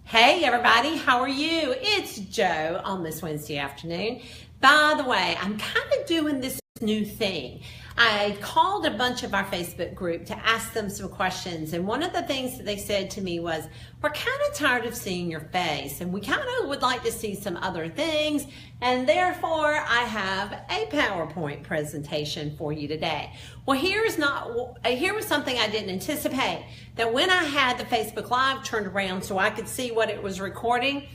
Hey everybody, how are you? It's Joe on this Wednesday afternoon. By the way, I'm kind of doing this new thing. I called a bunch of our Facebook group to ask them some questions, and one of the things that they said to me was, we're kind of tired of seeing your face and we kind of would like to see some other things, and therefore I have a PowerPoint presentation for you today. Well, here was something I didn't anticipate, that when I had the Facebook Live turned around so I could see what it was recording,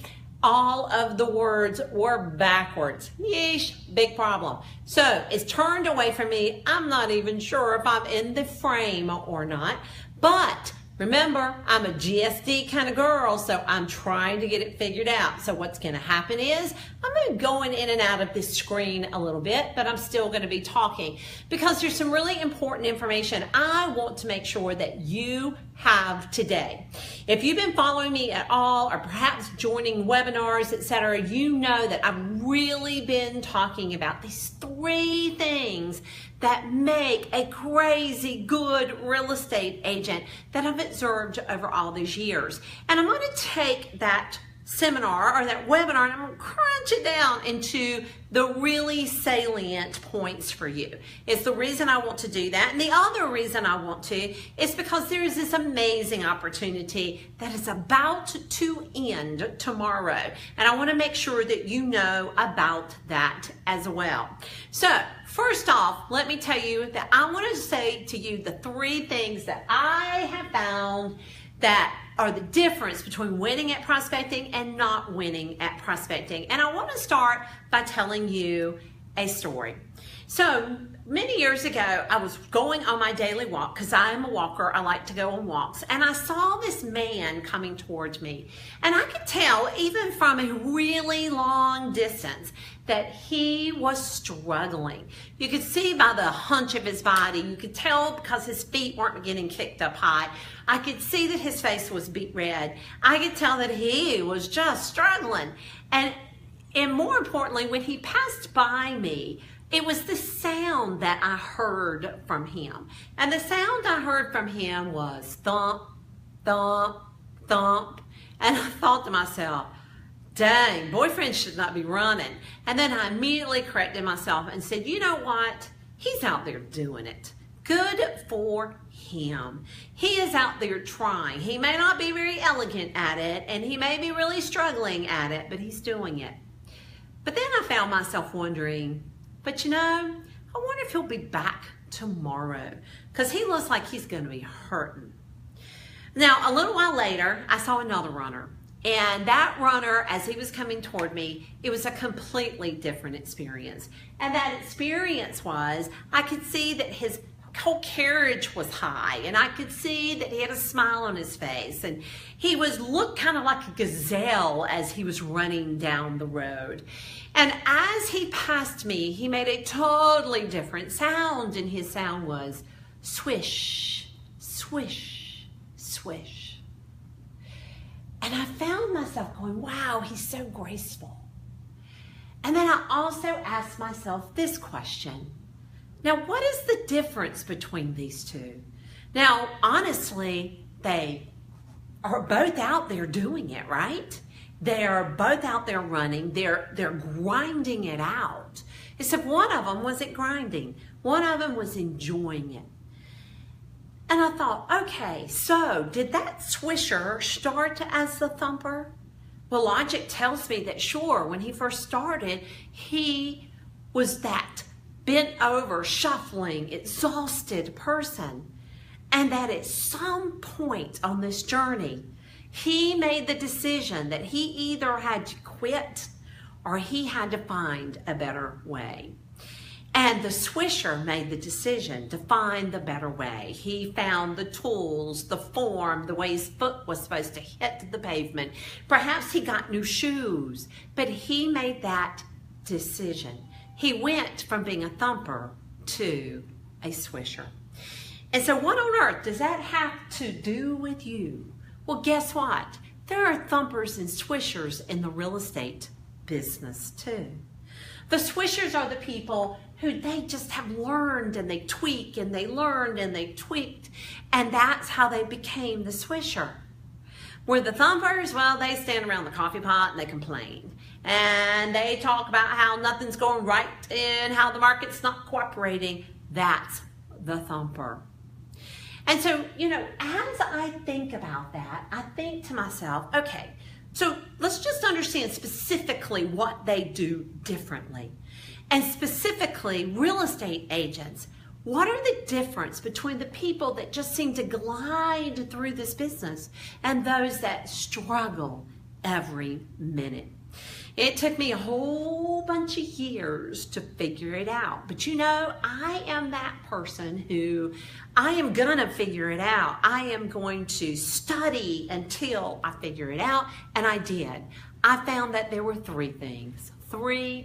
all of the words were backwards. Yeesh, big problem. So it's turned away from me. I'm not even sure if I'm in the frame or not, but remember, I'm a GSD kind of girl, so I'm trying to get it figured out. So what's going to happen is I'm going to be going in and out of this screen a little bit, but I'm still going to be talking because there's some really important information I want to make sure that you have today. If you've been following me at all, or perhaps joining webinars, etc., you know that I've really been talking about these three things that make a crazy good real estate agent that I've observed over all these years. And I'm going to take that seminar or that webinar and I'm going to crunch it down into the really salient points for you. It's the reason I want to do that. And the other reason I want to is because there is this amazing opportunity that is about to end tomorrow. And I want to make sure that you know about that as well. So first off, let me tell you that I want to say to you the three things that I have found that are the difference between winning at prospecting and not winning at prospecting. And I want to start by telling you a story. So many years ago, I was going on my daily walk because I am a walker. I like to go on walks. And I saw this man coming towards me. And I could tell, even from a really long distance, that he was struggling. You could see by the hunch of his body. You could tell because his feet weren't getting kicked up high. I could see that his face was beet red. I could tell that he was just struggling. And more importantly, when he passed by me, it was the sound that I heard from him. And the sound I heard from him was thump, thump, thump. And I thought to myself, dang, boyfriend should not be running. And then I immediately corrected myself and said, you know what? He's out there doing it. Good for him. He is out there trying. He may not be very elegant at it, and he may be really struggling at it, but he's doing it. But then I found myself wondering, but you know, I wonder if he'll be back tomorrow, because he looks like he's going to be hurting. Now, a little while later, I saw another runner. And that runner, as he was coming toward me, it was a completely different experience. And that experience was, I could see that his whole carriage was high, and I could see that he had a smile on his face, and he looked kind of like a gazelle as he was running down the road. And as he passed me, he made a totally different sound, and his sound was swish, swish, swish. And I found myself going, wow, he's so graceful. And then I also asked myself this question. Now, what is the difference between these two? Now, honestly, they are both out there doing it, right? They're both out there running. They're grinding it out. Except one of them wasn't grinding. One of them was enjoying it. And I thought, okay, so did that swisher start as the thumper? Well, logic tells me that sure, when he first started, he was that bent over, shuffling, exhausted person. And that at some point on this journey, he made the decision that he either had to quit or he had to find a better way. And the swisher made the decision to find the better way. He found the tools, the form, the way his foot was supposed to hit the pavement. Perhaps he got new shoes, but he made that decision. He went from being a thumper to a swisher. And so what on earth does that have to do with you? Well, guess what? There are thumpers and swishers in the real estate business too. The swishers are the people who they just have learned and they tweak and they learned and they tweaked, and that's how they became the swisher. Where the thumpers, well, they stand around the coffee pot and they complain. And they talk about how nothing's going right and how the market's not cooperating. That's the thumper. And so, as I think about that, I think to myself, okay, so let's just understand specifically what they do differently. And specifically, real estate agents, what are the difference between the people that just seem to glide through this business and those that struggle every minute? It took me a whole bunch of years to figure it out. But I am that person who I am going to figure it out. I am going to study until I figure it out. And I did. I found that there were three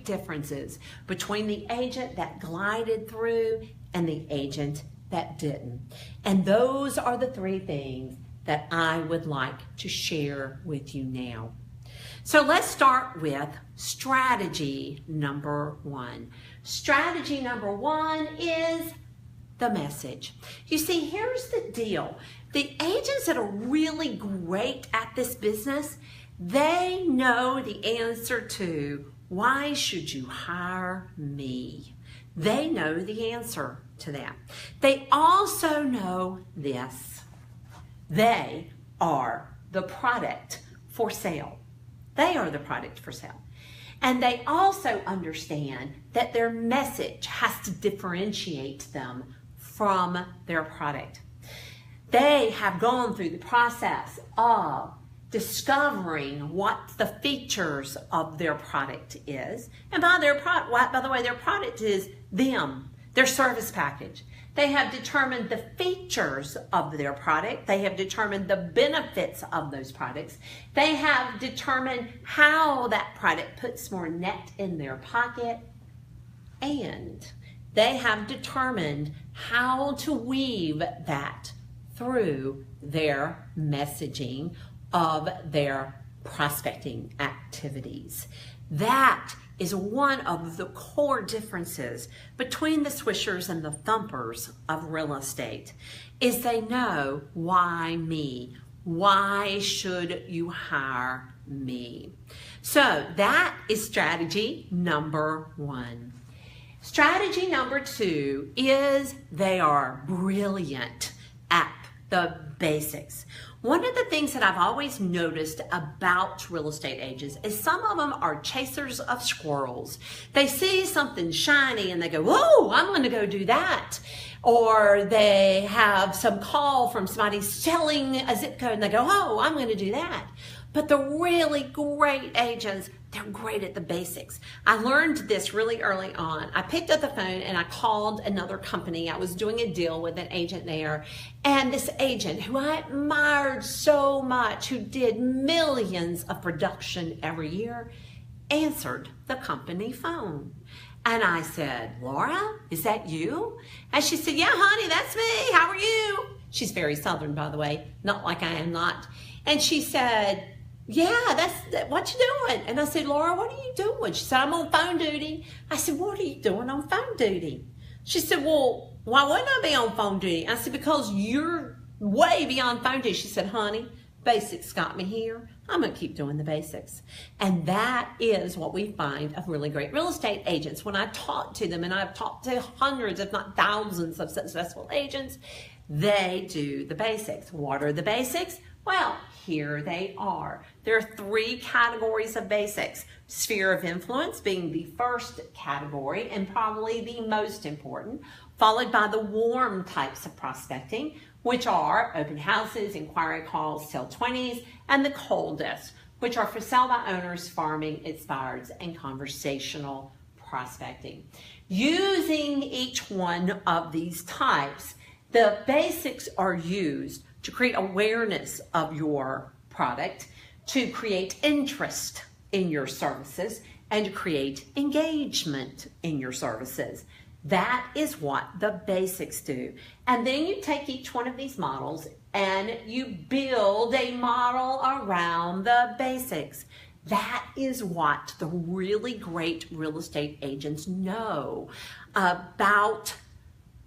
differences between the agent that glided through and the agent that didn't. And those are the three things that I would like to share with you now. So let's start with strategy number one. Strategy number one is the message. You see, here's the deal. The agents that are really great at this business, they know the answer to why should you hire me? They know the answer to that. They also know this. They are the product for sale. They are the product for sale. And they also understand that their message has to differentiate them from their product. They have gone through the process of discovering what the features of their product is. And by the way, their product is them, their service package. They have determined the features of their product. They have determined the benefits of those products. They have determined how that product puts more net in their pocket. And they have determined how to weave that through their messaging of their prospecting activities. That is one of the core differences between the swishers and the thumpers of real estate, is they know why me? Why should you hire me? So that is strategy number one. Strategy number two is they are brilliant at the basics. One of the things that I've always noticed about real estate agents is some of them are chasers of squirrels. They see something shiny and they go, whoa, I'm going to go do that. Or they have some call from somebody selling a zip code and they go, oh, I'm going to do that. But the really great agents, they're great at the basics. I learned this really early on. I picked up the phone and I called another company. I was doing a deal with an agent there. And this agent, who I admired so much, who did millions of production every year, answered the company phone. And I said, Laura, is that you? And she said, yeah, honey, that's me. How are you? She's very Southern, by the way, not like I am not. And she said, yeah, that's what you doing? And I said, Laura, what are you doing? She said, I'm on phone duty. I said, what are you doing on phone duty? She said, well, why wouldn't I be on phone duty? I said, because you're way beyond phone duty. She said, honey, basics got me here. I'm going to keep doing the basics. And that is what we find of really great real estate agents. When I talk to them, and I've talked to hundreds, if not thousands of successful agents, they do the basics. What are the basics? Well, here they are. There are three categories of basics. Sphere of influence being the first category and probably the most important, followed by the warm types of prospecting, which are open houses, inquiry calls, sell 20s, and the coldest, which are for sale by owners, farming, expireds, and conversational prospecting. Using each one of these types, the basics are used to create awareness of your product, to create interest in your services, and to create engagement in your services. That is what the basics do. And then you take each one of these models and you build a model around the basics. That is what the really great real estate agents know about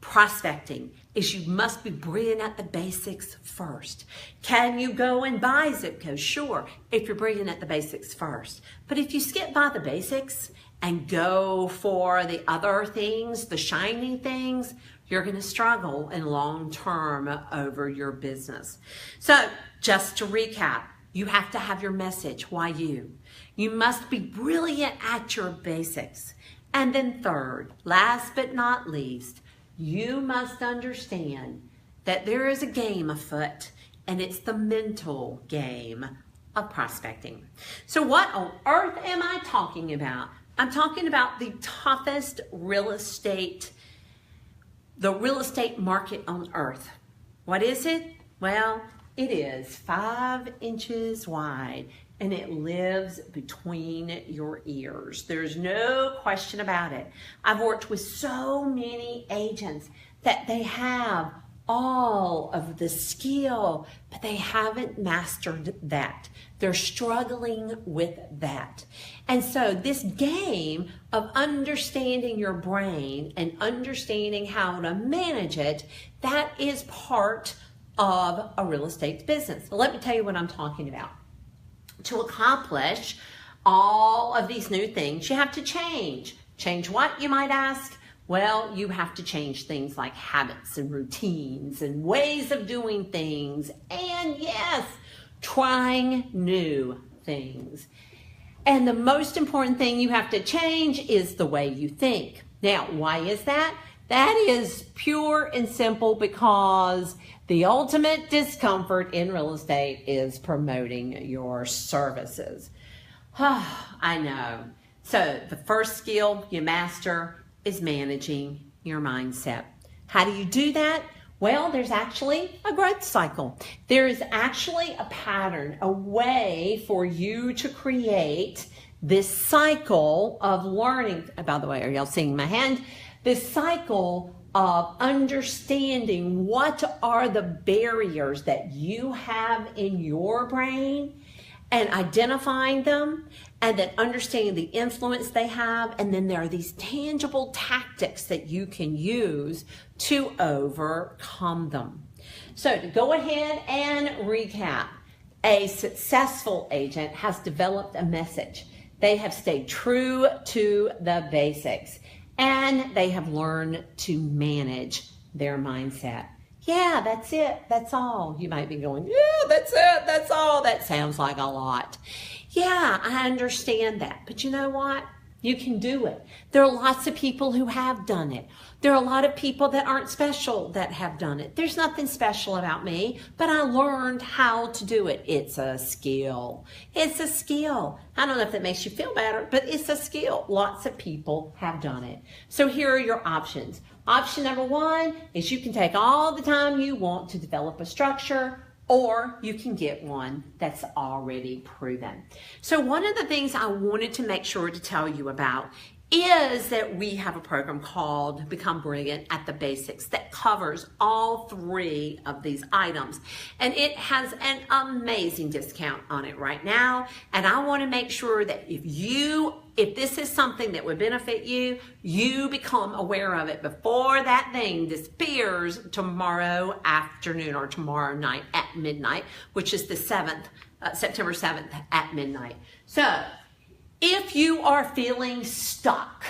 prospecting is you must be brilliant at the basics first. Can you go and buy zip codes? Sure, if you're brilliant at the basics first. But if you skip by the basics and go for the other things, the shiny things, you're going to struggle in long term over your business. So just to recap, you have to have your message. Why you? You must be brilliant at your basics. And then third, last but not least, you must understand that there is a game afoot, and it's the mental game of prospecting. So what on earth am I talking about? I'm talking about the toughest real estate market on earth. What is it? Well, it is 5 inches wide, and it lives between your ears. There's no question about it. I've worked with so many agents that they have all of the skill, but they haven't mastered that. They're struggling with that. And so this game of understanding your brain and understanding how to manage it, that is part of a real estate business. So let me tell you what I'm talking about. To accomplish all of these new things, you have to change. Change what, you might ask? Well, you have to change things like habits and routines and ways of doing things. And yes, trying new things. And the most important thing you have to change is the way you think. Now, why is that? That is pure and simple because the ultimate discomfort in real estate is promoting your services. I know. So the first skill you master is managing your mindset. How do you do that? Well, there's actually a growth cycle. There is actually a pattern, a way for you to create this cycle of learning. By the way, are y'all seeing my hand? This cycle of understanding what are the barriers that you have in your brain and identifying them, and then understanding the influence they have. And then there are these tangible tactics that you can use to overcome them. So to go ahead and recap, a successful agent has developed a message. They have stayed true to the basics, and they have learned to manage their mindset. Yeah, that's it. That's all. You might be going, yeah, that's it. That's all. That sounds like a lot. Yeah, I understand that. But you know what? You can do it. There are lots of people who have done it. There are a lot of people that aren't special that have done it. There's nothing special about me, but I learned how to do it. It's a skill. It's a skill. I don't know if that makes you feel better, but it's a skill. Lots of people have done it. So here are your options. Option number one is you can take all the time you want to develop a structure, or you can get one that's already proven. So one of the things I wanted to make sure to tell you about is that we have a program called Become Brilliant at the Basics that covers all 3 of these items. And it has an amazing discount on it right now. And I want to make sure that if this is something that would benefit you, you become aware of it before that thing disappears tomorrow afternoon or tomorrow night at midnight, which is the 7th, September 7th at midnight. So if you are feeling stuck,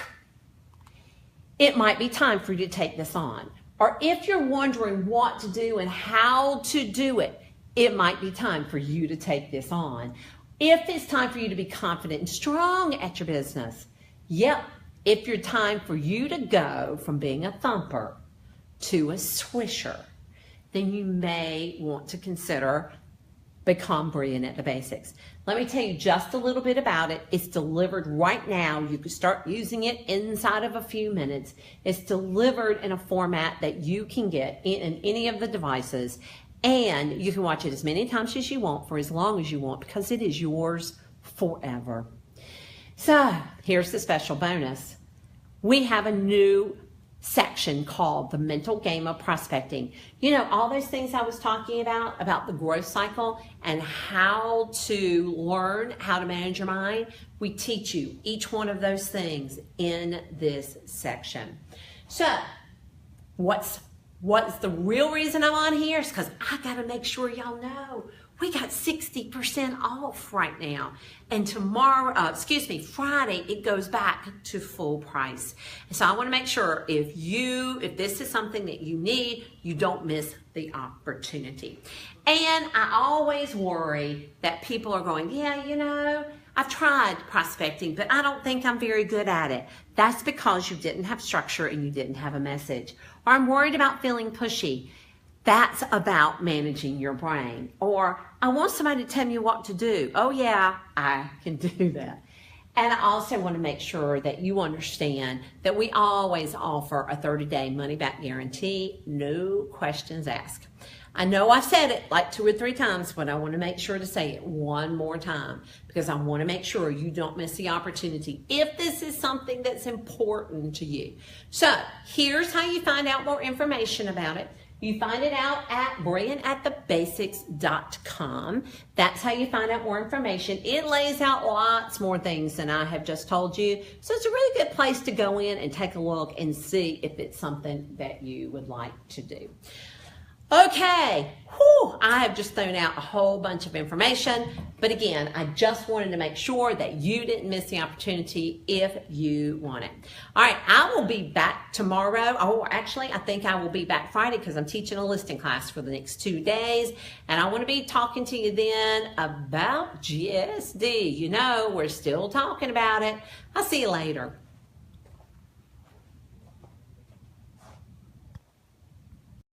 it might be time for you to take this on. Or if you're wondering what to do and how to do it, it might be time for you to take this on. If it's time for you to be confident and strong at your business, if it's time for you to go from being a thumper to a swisher, then you may want to consider Become Brilliant at the Basics. Let me tell you just a little bit about it. It's delivered right now. You can start using it inside of a few minutes. It's delivered in a format that you can get in any of the devices, and you can watch it as many times as you want for as long as you want because it is yours forever. So here's the special bonus. We have a new section called the mental game of prospecting. You know, all those things I was talking about the growth cycle and how to learn how to manage your mind, we teach you each one of those things in this section. So What's the real reason I'm on here is because I got to make sure y'all know we got 60% off right now. And Friday, it goes back to full price. And so I want to make sure if this is something that you need, you don't miss the opportunity. And I always worry that people are going, yeah, I've tried prospecting, but I don't think I'm very good at it. That's because you didn't have structure and you didn't have a message. Or I'm worried about feeling pushy. That's about managing your brain. Or I want somebody to tell me what to do. Oh yeah, I can do that. And I also want to make sure that you understand that we always offer a 30-day money-back guarantee, no questions asked. I know I've said it like 2 or 3 times, but I want to make sure to say it one more time because I want to make sure you don't miss the opportunity if this is something that's important to you. So here's how you find out more information about it. You find it out at brilliantatthebasics.com. That's how you find out more information. It lays out lots more things than I have just told you. So it's a really good place to go in and take a look and see if it's something that you would like to do. Okay, I have just thrown out a whole bunch of information, but again, I just wanted to make sure that you didn't miss the opportunity if you want it. All right, I will be back tomorrow. Oh, actually, I think I will be back Friday because I'm teaching a listing class for the next 2 days, and I want to be talking to you then about GSD. We're still talking about it. I'll see you later.